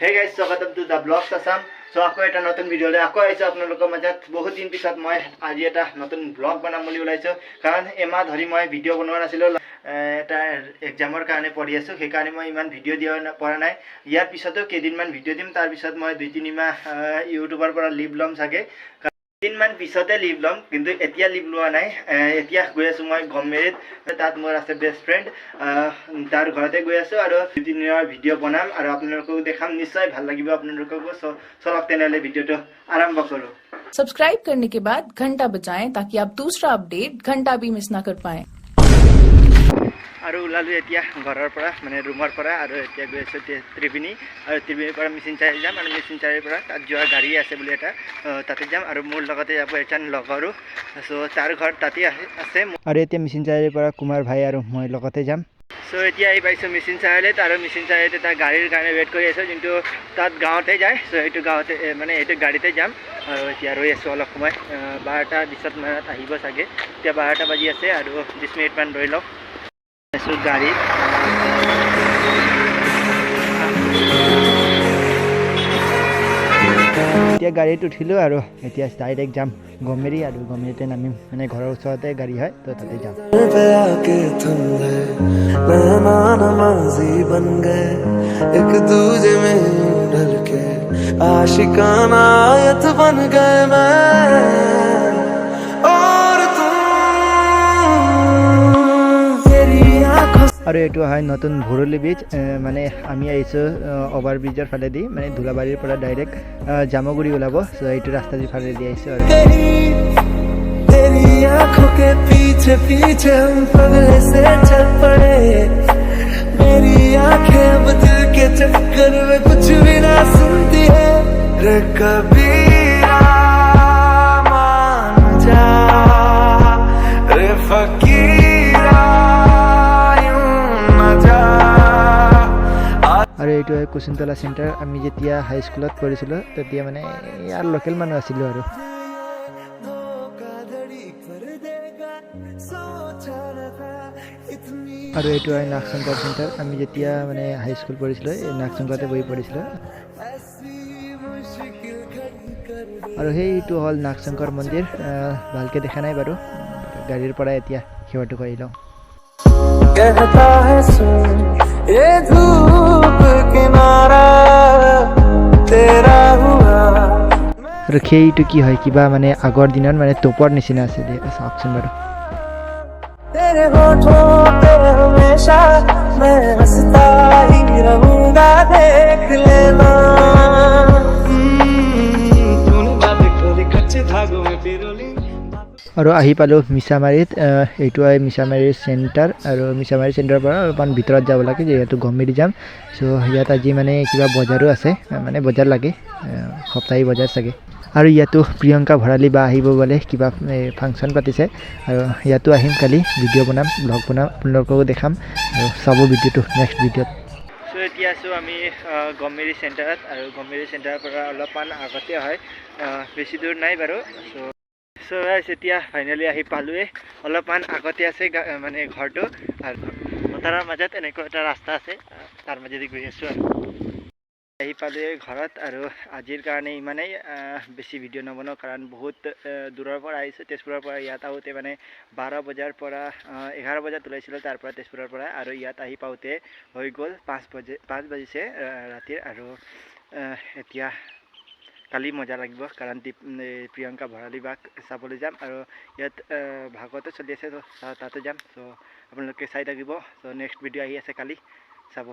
Hey guys, welcome to the Vlogs Assam. So আকৌ এটা নতুন ভিডিঅ' লৈ আকৌ আহিছোঁ আপোনালোকৰ মাজত। বহুত দিন পিছত মই আজি এটা নতুন ব্লগ বনাম বুলি ওলাইছোঁ, কাৰণ এমাহ ধৰি মই ভিডিঅ' বনোৱা নাছিলোঁ। এটা এক্সামৰ কাৰণে পঢ়ি আছোঁ, সেইকাৰণে মই ইমান ভিডিঅ' দিব পৰা নাই। ইয়াৰ পিছতো কেইদিনমান ভিডিঅ' দিম, তাৰপিছত মই 2-3 মাহ ইউটিউবৰ পৰা লিভ ল'ম চাগে। দিনমান পিছতে লিভ ল'ম, কিন্তু এতিয়া লিভ লোৱা নাই। এতিয়া গৈ আছোঁ মই গমেৰিত, তাত মোৰ আছে বেষ্ট ফ্ৰেণ্ড, তাৰ ঘৰতে গৈ আছোঁ আৰু 2-3 দিনৰ ভিডিঅ' বনাম আৰু আপোনালোকক দেখাম। নিশ্চয় ভাল লাগিব আপোনালোককো। চলক তেনেহ'লে ভিডিঅ'টো আৰম্ভ কৰোঁ। सब्सक्राइब करने के बाद घंटा बजाएं ताकि आप दूसरा अपडेट घंटा भी मिस ना कर पाएं। আৰু ওলালোঁ এতিয়া ঘৰৰ পৰা, মানে ৰুমৰ পৰা, আৰু এতিয়া গৈ আছোঁ ত্ৰিবেণী, আৰু ত্ৰিবেণীৰ পৰা মিচিন চাৰিআলি যাম, আৰু মিচিন চাৰিআলিৰ পৰা তাত যোৱা গাড়ী আছে বুলি এটা, তাতে যাম। আৰু মোৰ লগতে যাব এজন লগৰো, চ' তাৰ ঘৰ তাতে আছে। আৰু এতিয়া মিচিন চাৰিআলিৰ পৰা কুমাৰ ভাই আৰু মই লগতে যাম। চ' এতিয়া আহি পাইছোঁ মিচিন চাৰিআলিত, আৰু মিচিন চাৰিআলিত এটা গাড়ীৰ কাৰণে ৱেইট কৰি আছোঁ, যোনটো তাত গাঁৱতে যায়। চ' সেইটো গাঁৱতে, মানে এইটো গাড়ীতে যাম। আৰু এতিয়া ৰৈ আছোঁ অলপ সময়, 12:20 মানত আহিব চাগে। এতিয়া 12টা বাজি আছে আৰু 20 মিনিটমান ৰৈ লওক। গাড়ীত এতিয়া গাড়ীত উঠিলোঁ আৰু এতিয়া ডাইৰেক্ট যাম গমেৰি, আৰু গমেৰিতে নামিম, মানে ঘৰৰ ওচৰতে গাড়ী হয়, তো তাতে যাম। एक दूजे में ढल के आशिकाना आयत बन गए मैं और तुम तेरी आँखों। আৰু এইটো হয় নতুন ভৰলি ব্ৰিজ, মানে আমি আহিছোঁ অভাৰ ব্ৰিজৰ ফালেদি, মানে ধুলাবাৰীৰ পৰা ডাইৰেক্ট জামুগুৰি ওলাব। চ' এইটো ৰাস্তাৰ ফালেদি আহিছোঁ। আৰু तेरी आँखों के पीछे पीछे हम पगले से चल पड़े, मेरी आँखें अब दिल के चक्कर में कुछ भी ना सुनती है। रे कबीरा मान जा, रे फकीरा यूं न जा। আৰু এইটো হয় কুশিনতলা চেণ্টাৰ। আমি যেতিয়া হাইস্কুলত পঢ়িছিলোঁ তেতিয়া মানে ইয়াৰ লোকেল মানুহ আছিলোঁ। আৰু এইটো হয় নাগশংকৰ চেণ্টাৰ। আমি যেতিয়া মানে হাইস্কুল পঢ়িছিলোঁ, এই নাগশংকৰতে বহি পঢ়িছিলোঁ। আৰু সেইটো হ'ল নাগশংকৰ মন্দিৰ। ভালকৈ দেখা নাই বাৰু, গাড়ীৰ পৰা এতিয়া সেৱাটো কৰি লওঁ। कहता है सुन ये धूप किनारा तेरा हुआ। আৰু সেইটো কি হয়, কিবা মানে আগৰ দিনত মানে তোপৰ নিচিনা আছিলে, চাওকচোন বাৰু। तेरे होठों पे हमेशा मैं हंसता ही रहूंगा, देख लेना। तूने बातें खोली कच्चे धागों में पिरोली। আৰু আহি পালোঁ মিছামাৰীত। এইটো হয় মিছামাৰীৰ চেণ্টাৰ, আৰু মিছামাৰী চেণ্টাৰৰ পৰা অলপমান ভিতৰত যাব লাগে, যিহেতু গমেৰি যাম। চ' ইয়াত আজি মানে কিবা বজাৰো আছে, মানে বজাৰ লাগে, সপ্তাহী বজাৰ চাগে। আৰু ইয়াতো প্ৰিয়ংকা ভৰালী বা আহিব বোলে, কিবা ফাংচন পাতিছে। আৰু ইয়াতো আহিম কালি, ভিডিঅ' বনাম, ব্লগ বনাম, আপোনালোককো দেখাম, আৰু চাব ভিডিঅ'টো নেক্সট ভিডিঅ'ত। চ' এতিয়া আছোঁ আমি গমেৰি চেণ্টাৰত, আৰু গমেৰি চেণ্টাৰৰ পৰা অলপমান আগতে হয়, বেছি দূৰ নাই বাৰু। চ' এতিয়া ফাইনেলি আহি পালোঁৱে, অলপমান আগতে আছে মানে ঘৰটো, আৰু পথাৰৰ মাজত এনেকুৱা এটা ৰাস্তা আছে, তাৰ মাজেদি গৈ আছোঁ। আৰু আহি পালোঁৱে ঘৰত, আৰু আজিৰ কাৰণে ইমানেই। বেছি ভিডিঅ' নবনাওঁ, কাৰণ বহুত দূৰৰ পৰা আহিছোঁ, তেজপুৰৰ পৰা। ইয়াত আহোঁতে মানে 12 বজাৰ পৰা 11 বজাত ওলাইছিলোঁ তাৰ পৰা, তেজপুৰৰ পৰা। আৰু ইয়াত আহি পাওঁতে হৈ গ'ল 5 বাজিছে ৰাতিৰ। আৰু এতিয়া কালি মজা লাগিব, কাৰণ প্ৰিয়ংকা ভৰালী বাক চাবলৈ যাম, আৰু ইয়াত ভাগৱতো চলি আছে, তাতে যাম। চ' আপোনালোকে চাই থাকিব। চ' নেক্সট ভিডিঅ' আহি আছে কালি, চাব।